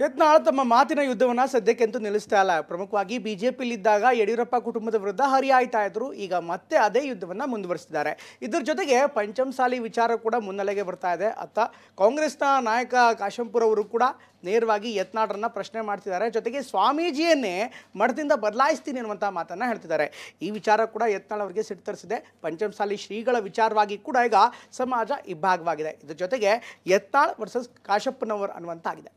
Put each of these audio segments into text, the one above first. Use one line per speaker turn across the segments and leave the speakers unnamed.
ಯತ್ನಾಳ್ ತಮ್ಮ ಮಾತಿನ ಯುದ್ಧವನ್ನು ಸದ್ಯಕ್ಕಂತೂ ನಿಲ್ಲಿಸ್ತಾ ಇಲ್ಲ. ಪ್ರಮುಖವಾಗಿ ಬಿಜೆಪಿಯಲ್ಲಿದ್ದಾಗ ಯಡಿಯೂರಪ್ಪ ಕುಟುಂಬದ ವಿರುದ್ಧ ಹರಿಯಾಯ್ತಾ ಇದ್ರು. ಈಗ ಮತ್ತೆ ಅದೇ ಯುದ್ಧವನ್ನು ಮುಂದುವರಿಸಿದ್ದಾರೆ. ಇದರ ಜೊತೆಗೆ ಪಂಚಮಸಾಲಿ ವಿಚಾರ ಕೂಡ ಮುನ್ನೆಲೆಗೆ ಬರ್ತಾ ಇದೆ. ಅತ್ತ ಕಾಂಗ್ರೆಸ್ನ ನಾಯಕ ಕಾಶಂಪುರ್ ಅವರು ಕೂಡ ನೇರವಾಗಿ ಯತ್ನಾಳ್ರನ್ನ ಪ್ರಶ್ನೆ ಮಾಡ್ತಿದ್ದಾರೆ. ಜೊತೆಗೆ ಸ್ವಾಮೀಜಿಯನ್ನೇ ಮಠದಿಂದ ಬದಲಾಯಿಸ್ತೀನಿ ಅನ್ನುವಂಥ ಮಾತನ್ನು ಹೇಳ್ತಿದ್ದಾರೆ. ಈ ವಿಚಾರ ಕೂಡ ಯತ್ನಾಳ್ ಅವರಿಗೆ ಸಿಟ್ಟರಿಸಿದೆ. ಪಂಚಮಸಾಲಿ ಶ್ರೀಗಳ ವಿಚಾರವಾಗಿ ಕೂಡ ಈಗ ಸಮಾಜ ಇಬ್ಬಾಗವಾಗಿದೆ. ಇದ್ರ ಜೊತೆಗೆ ಯತ್ನಾಳ್ ವರ್ಸಸ್ ಕಾಶಪ್ಪನವರ್ ಅನ್ನುವಂತಾಗಿದೆ.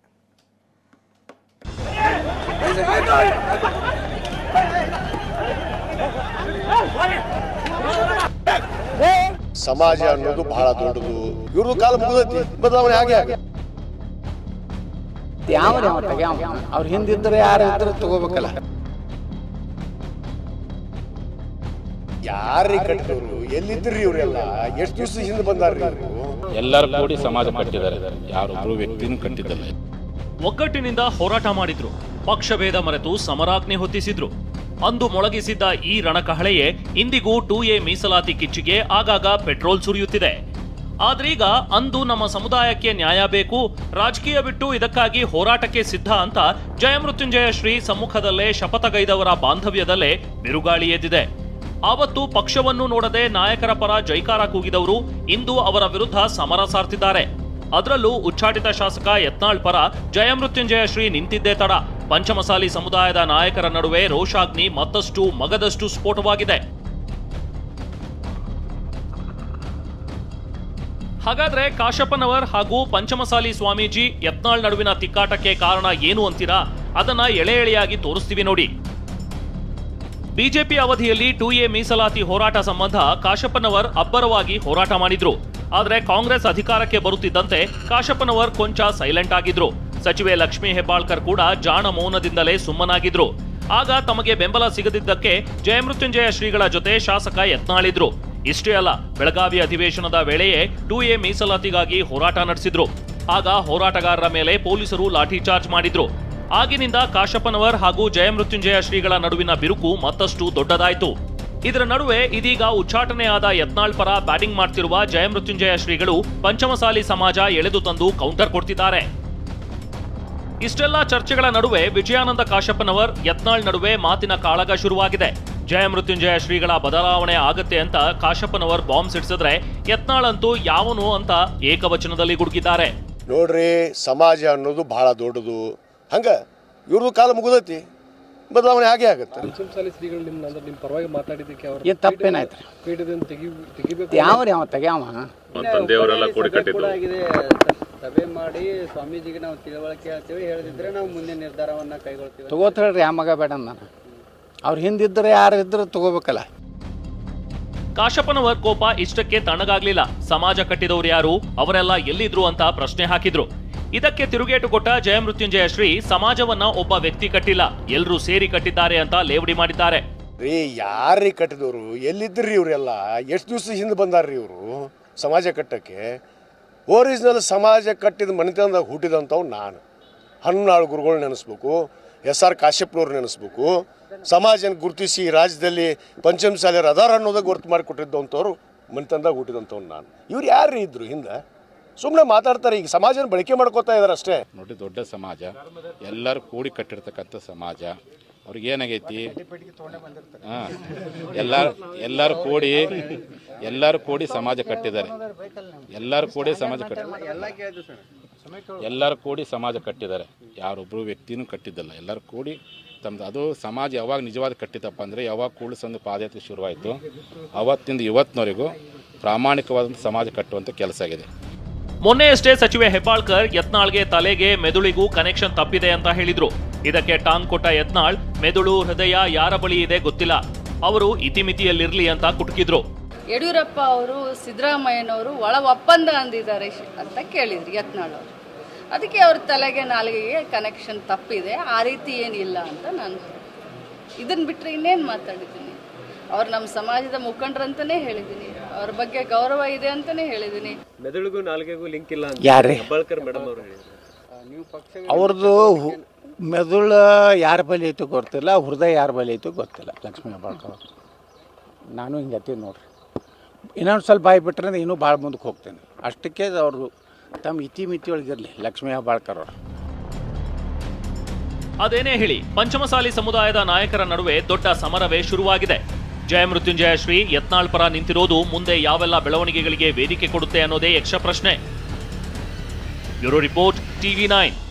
ಸಮಾಜ ಅನ್ನೋದು ಬಹಳ ದೊಡ್ಡದು. ಇವ್ರದ್ದು ಕಾಲ ಮುಗಿದೈತಿ, ಬದಲಾವಣೆ ಹಾಗೆ ಆಗ
ಅವ್ರ ಹಿಂದಿದ್ರೆ ಯಾರು ಇದ್ರೆ ತಗೋಬೇಕಲ್ಲ.
ಯಾರೀ ಕಟ್ಟಿದವರು? ಎಲ್ಲಿದ್ರಿ ಇವರೆಲ್ಲ? ಎಷ್ಟು ದಿವಸ ಹಿಂದೆ ಬಂದಾರ್ರಿ ಇವರು?
ಎಲ್ಲರೂ ಕೂಡಿ ಸಮಾಜ ಕಟ್ಟಿದ್ದಾರೆ, ಯಾರೊಬ್ರು ವ್ಯಕ್ತಿನೂ ಕಟ್ಟಿದ್ದಲ್ಲ.
ಒಗ್ಗಟ್ಟಿನಿಂದ ಹೋರಾಟ ಮಾಡಿದ್ರು, ಪಕ್ಷಭೇದ ಮರೆತು ಸಮರಾಜ್ಞೆ ಹೊತ್ತಿಸಿದ್ರು. ಅಂದು ಮೊಳಗಿಸಿದ್ದ ಈ ರಣಕಹಳೆಯೇ ಇಂದಿಗೂ 2A ಮೀಸಲಾತಿ ಕಿಚ್ಚಿಗೆ ಆಗಾಗ ಪೆಟ್ರೋಲ್ ಸುರಿಯುತ್ತಿದೆ. ಆದ್ರೀಗ ಅಂದು ನಮ್ಮ ಸಮುದಾಯಕ್ಕೆ ನ್ಯಾಯ ಬೇಕು, ರಾಜಕೀಯ ಬಿಟ್ಟು ಇದಕ್ಕಾಗಿ ಹೋರಾಟಕ್ಕೆ ಸಿದ್ಧ ಅಂತ ಜಯಮೃತ್ಯುಂಜಯ ಶ್ರೀ ಸಮ್ಮುಖದಲ್ಲೇ ಶಪಥಗೈದವರ ಬಾಂಧವ್ಯದಲ್ಲೇ ಬಿರುಗಾಳಿ ಎದ್ದಿದೆ. ಆವತ್ತು ಪಕ್ಷವನ್ನು ನೋಡದೆ ನಾಯಕರ ಪರ ಜೈಕಾರ ಕೂಗಿದವರು ಇಂದು ಅವರ ವಿರುದ್ಧ ಸಮರ ಸಾರ್ತಿದ್ದಾರೆ. ಅದರಲ್ಲೂ ಉಚ್ಚಾಟಿತ ಶಾಸಕ ಯತ್ನಾಳ್ ಪರ ಜಯಮೃತ್ಯುಂಜಯ ಶ್ರೀ ನಿಂತಿದ್ದೇ ತಡ ಪಂಚಮಸಾಲಿ ಸಮುದಾಯದ ನಾಯಕರ ನಡುವೆ ರೋಷಾಗ್ನಿ ಮತ್ತಷ್ಟು ಮಗದಷ್ಟು ಸ್ಫೋಟವಾಗಿದೆ. ಹಾಗಾದ್ರೆ ಕಾಶಪ್ಪನವರ್ ಹಾಗೂ ಪಂಚಮಸಾಲಿ ಸ್ವಾಮೀಜಿ ಯತ್ನಾಳ್ ನಡುವಿನ ತಿಕ್ಕಾಟಕ್ಕೆ ಕಾರಣ ಏನು ಅಂತೀರಾ? ಅದನ್ನ ಎಳೆ ಎಳೆಯಾಗಿ ತೋರಿಸ್ತೀವಿ ನೋಡಿ. ಬಿಜೆಪಿ ಅವಧಿಯಲ್ಲಿ 2A ಮೀಸಲಾತಿ ಹೋರಾಟ ಸಂಬಂಧ ಕಾಶಪ್ಪನವರ್ ಅಬ್ಬರವಾಗಿ ಹೋರಾಟ ಮಾಡಿದ್ರು. ಆದ್ರೆ ಕಾಂಗ್ರೆಸ್ ಅಧಿಕಾರಕ್ಕೆ ಬರುತ್ತಿದ್ದಂತೆ ಕಾಶಪ್ಪನವರ್ ಕೊಂಚ ಸೈಲೆಂಟ್ ಆಗಿದ್ರು. ಸಚಿವೆ ಲಕ್ಷ್ಮೀ ಹೆಬ್ಬಾಳ್ಕರ್ ಕೂಡ ಜಾಣ ಮೌನದಿಂದಲೇ ಸುಮ್ಮನಾಗಿದ್ರು. ಆಗ ತಮಗೆ ಬೆಂಬಲ ಸಿಗದಿದ್ದಕ್ಕೆ ಜಯಮೃತ್ಯುಂಜಯ ಶ್ರೀಗಳ ಜೊತೆ ಶಾಸಕ ಯತ್ನಾಳಿದ್ರು. ಇಷ್ಟೇ ಅಲ್ಲ, ಬೆಳಗಾವಿ ಅಧಿವೇಶನದ ವೇಳೆಯೇ 2A ಮೀಸಲಾತಿಗಾಗಿ ಹೋರಾಟ ನಡೆಸಿದ್ರು. ಆಗ ಹೋರಾಟಗಾರರ ಮೇಲೆ ಪೊಲೀಸರು ಲಾಠಿ ಚಾರ್ಜ್ ಮಾಡಿದ್ರು. ಆಗಿನಿಂದ ಕಾಶಪ್ಪನವರ್ ಹಾಗೂ ಜಯಮೃತ್ಯುಂಜಯ ಶ್ರೀಗಳ ನಡುವಿನ ಬಿರುಕು ಮತ್ತಷ್ಟು ದೊಡ್ಡದಾಯಿತು. ಇದರ ನಡುವೆ ಇದೀಗ ಉಚ್ಚಾಟನೆಯಾದ ಯತ್ನಾಳ್ ಪರ ಬ್ಯಾಟಿಂಗ್ ಮಾಡ್ತಿರುವ ಜಯಮೃತ್ಯುಂಜಯ ಶ್ರೀಗಳು ಪಂಚಮಸಾಲಿ ಸಮಾಜ ಎಳೆದು ತಂದು ಕೌಂಟರ್ ಕೊಡ್ತಿದ್ದಾರೆ. ಇಷ್ಟೆಲ್ಲ ಚರ್ಚೆಗಳ ನಡುವೆ ವಿಜಯಾನಂದ ಕಾಶಪ್ಪನವರ್ ಯತ್ನಾಳ್ ನಡುವೆ ಮಾತಿನ ಕಾಳಗ ಶುರುವಾಗಿದೆ. ಜಯಮೃತ್ಯುಂಜಯ ಶ್ರೀಗಳ ಬದಲಾವಣೆ ಆಗತ್ತೆ ಅಂತ ಕಾಶಪ್ಪನವರ್ ಬಾಂಬ್ ಸಿಡಿಸಿದ್ರೆ ಯತ್ನಾಳ್ ಅಂತೂ ಯಾವನು ಅಂತ ಏಕವಚನದಲ್ಲಿ ಗುಡುಗಿದ್ದಾರೆ.
ನೋಡ್ರಿ, ಸಮಾಜ ಅನ್ನೋದು ಬಹಳ ದೊಡ್ಡದು. ಹಂಗ ಇವ್ರದ್ದು ಕಾಲ ಮುಗಿದೈತಿ, ಬದಲಾವಣೆ ಹಾಗೆ ಆಗುತ್ತೆ.
ಪಂಚಮಸಾಲಿ ಶ್ರೀಗಳು ನಿಮ್ಮ ಪರವಾಗಿ ಮಾತಾಡಿದ್ದಕ್ಕೆ ಅವರು
ಏನು ತಪ್ಪೇನಾಯ್ತು? ಯಾವ ತೆಗ್ಯಾವ
ಸಭೆ ಮಾಡಿ ಸ್ವಾಮೀಜಿಗೆ ನಾವು ತಿಳುವಳಿಕೆ ಹೇಳ್ತೀವಿ, ಹೇಳದಿದ್ರೆ ನಾವು ಮುಂದೆ ನಿರ್ಧಾರವನ್ನ ಕೈಗೊಳ್ತೀವಿ.
ತಗೋತಾಳ್ರಿ, ಆ ಮಗ ಬೇಡ ನಾನು. ಅವ್ರ ಹಿಂದಿದ್ರೆ ಯಾರು ಇದ್ರೆ ತಗೋಬೇಕಲ್ಲ.
ಕಾಶಪ್ಪನವರ್ ಕೋಪ ಇಷ್ಟಕ್ಕೆ ತಣ್ಣಗಾಗ್ಲಿಲ್ಲ. ಸಮಾಜ ಕಟ್ಟಿದವರು ಯಾರು, ಅವರೆಲ್ಲ ಎಲ್ಲಿದ್ರು ಅಂತ ಪ್ರಶ್ನೆ ಹಾಕಿದ್ರು. ಇದಕ್ಕೆ ತಿರುಗೇಟು ಕೊಟ್ಟ ಜಯಮೃತ್ಯುಂಜಯ ಶ್ರೀ ಸಮಾಜವನ್ನ ಒಬ್ಬ ವ್ಯಕ್ತಿ ಕಟ್ಟಿಲ್ಲ, ಎಲ್ಲರೂ ಸೇರಿ ಕಟ್ಟಿದ್ದಾರೆ ಅಂತ ಲೇವಡಿ ಮಾಡಿದ್ದಾರೆ.
ರೀ, ಯಾರೀ ಕಟ್ಟಿದವರು? ಎಲ್ಲಿದ್ರಿ ಇವರೆಲ್ಲ? ಎಷ್ಟು ದಿವಸ ಹಿಂದೆ ಬಂದಾರ್ರಿ ಇವರು ಸಮಾಜ ಕಟ್ಟಕ್ಕೆ? ಒರಿಜಿನಲ್ ಸಮಾಜ ಕಟ್ಟಿದ ಮನೆತನದಾಗ ಹುಟ್ಟಿದಂಥವು ನಾನು. ಹನ್ನಾಳು ಗುರುಗಳು ನೆನೆಸ್ಬೇಕು, SR ಕಾಶ್ಯಪ್ನವ್ರು ನೆನೆಸ್ಬೇಕು. ಸಮಾಜನ ಗುರುತಿಸಿ ರಾಜ್ಯದಲ್ಲಿ ಪಂಚಮಸಾಲಿಯರು ಅದಾರ ಅನ್ನೋದಾಗ ಗುರುತು ಮಾಡಿಕೊಟ್ಟಿದ್ದಂಥವ್ರು ಮನೆತನದಾಗ ಹುಟ್ಟಿದಂಥವ್ರು ನಾನು. ಇವ್ರು ಯಾರು ಇದ್ರು ಹಿಂದೆ? ಸುಮ್ಮನೆ ಮಾತಾಡ್ತಾರೆ. ಈಗ ಸಮಾಜನ ಬಳಕೆ ಮಾಡ್ಕೋತಾ ಇದಾರೆ ಅಷ್ಟೇ.
ನೋಡಿ, ದೊಡ್ಡ ಸಮಾಜ, ಎಲ್ಲರೂ ಕೂಡಿ ಕಟ್ಟಿರ್ತಕ್ಕಂಥ ಸಮಾಜ. ಅವ್ರಿಗೆ ಏನಾಗೈತಿ, ಎಲ್ಲರೂ ಕೂಡಿ ಸಮಾಜ ಕಟ್ಟಿದ್ದಾರೆ. ಎಲ್ಲರೂ ಕೂಡಿ ಸಮಾಜ ಕಟ್ಟಿದ್ದಾರೆ, ಯಾರೊಬ್ಬರು ವ್ಯಕ್ತಿನೂ ಕಟ್ಟಿದ್ದಲ್ಲ. ಎಲ್ಲರೂ ಕೂಡಿ ತಮ್ಮದು. ಅದು ಸಮಾಜ ಯಾವಾಗ ನಿಜವಾದ ಕಟ್ಟಿತಪ್ಪ ಅಂದರೆ ಯಾವಾಗ ಕೂಡಿಸಂದು ಪಾದಯಾತ್ರೆ ಶುರುವಾಯಿತು, ಅವತ್ತಿಂದ ಇವತ್ತಿನವರೆಗೂ ಪ್ರಾಮಾಣಿಕವಾದಂಥ ಸಮಾಜ ಕಟ್ಟುವಂಥ ಕೆಲಸ ಆಗಿದೆ.
ಮೊನ್ನೆಯಷ್ಟೇ ಸಚಿವೆ ಹೆಬ್ಬಾಳ್ಕರ್ ಯತ್ನಾಳ್ಗೆ ತಲೆಗೆ ಮೆದುಳಿಗೂ ಕನೆಕ್ಷನ್ ತಪ್ಪಿದೆ ಅಂತ ಹೇಳಿದ್ರು. ಇದಕ್ಕೆ ಟಾಂಗ್ ಕೊಟ್ಟ ಯತ್ನಾಳ್, ಮೆದುಳು ಹೃದಯ ಯಾರ ಬಳಿ ಇದೆ ಗೊತ್ತಿಲ್ಲ, ಅವರು ಇತಿಮಿತಿಯಲ್ಲಿರ್ಲಿ ಅಂತ ಕುಟುಕಿದ್ರು.
ಯಡಿಯೂರಪ್ಪ ಅವರು ಸಿದ್ದರಾಮಯ್ಯನವರು ಒಳ ಒಪ್ಪಂದ ಅಂದಿದ್ದಾರೆ ಅಂತ ಕೇಳಿದ್ರು ಯತ್ನಾಳ್ ಅವರು. ಅದಕ್ಕೆ ಅವ್ರ ತಲೆಗೆ ನಾಲಿಗೆಗೆ ಕನೆಕ್ಷನ್ ತಪ್ಪಿದೆ, ಆ ರೀತಿ ಏನಿಲ್ಲ ಅಂತ ನಾನು ಇದನ್ನು ಬಿಟ್ಟರೆ ಇನ್ನೇನು ಮಾತಾಡಿದ್ದೀನಿ. ಅವ್ರು ನಮ್ಮ ಸಮಾಜದ ಮುಖಂಡರಂತಾನೆ ಹೇಳಿದ್ದೀನಿ, ಅವ್ರ ಬಗ್ಗೆ ಗೌರವ ಇದೆ ಅಂತಾನೆ ಹೇಳಿದ್ದೀನಿ.
ಮೆದುಳಿಗೂ ನಾಲ್ಗೆಗೂ ಲಿಂಕ್ ಇಲ್ಲ ಅಂತ
ಯಾರೇ
ಹೆಬ್ಬಾಳ್ಕರ್ ಮೇಡಮ್ ಅವರು ಹೇಳಿದ್ರು. ನೀವು ಪಕ್ಷ
ಅವ್ರದ್ದು ಮೆದುಳು ಯಾರ ಬಳಿ ಐತೋ ಗೊತ್ತಿಲ್ಲ, ಹೃದಯ ಯಾರ ಬಳಿ ಐತೋ ಗೊತ್ತಿಲ್ಲ. ಲಕ್ಷ್ಮೀ ಹೆಬ್ಬಾಳ್ಕರ್ ನಾನು ಹಿಂಗತ್ತೀನಿ ನೋಡ್ರಿ. ಇನ್ನೊಂದು ಸ್ವಲ್ಪ ಬಾಯ್ಬಿಟ್ರೆ ಇನ್ನೂ ಭಾಳ ಮುಂದಕ್ಕೆ ಹೋಗ್ತೇನೆ. ಅಷ್ಟಕ್ಕೆ ಅವರು ತಮ್ಮ ಇತಿಮಿತಿ ಒಳಗಿರಲಿ ಲಕ್ಷ್ಮೀ ಹೆಬ್ಬಾಳ್ಕರ್ ಅವರು.
ಅದೇನೇ ಹೇಳಿ ಪಂಚಮಸಾಲಿ ಸಮುದಾಯದ ನಾಯಕರ ನಡುವೆ ದೊಡ್ಡ ಸಮರವೇ ಶುರುವಾಗಿದೆ. ಜಯಮೃತ್ಯುಂಜಯ ಶ್ರೀ ಯತ್ನಾಳ್ ಪರ ನಿಂತಿರೋದು ಮುಂದೆ ಯಾವೆಲ್ಲ ಬೆಳವಣಿಗೆಗಳಿಗೆ ವೇದಿಕೆ ಕೊಡುತ್ತೆ ಅನ್ನೋದೇ ಯಕ್ಷ ಪ್ರಶ್ನೆ. Bureau report, TV9.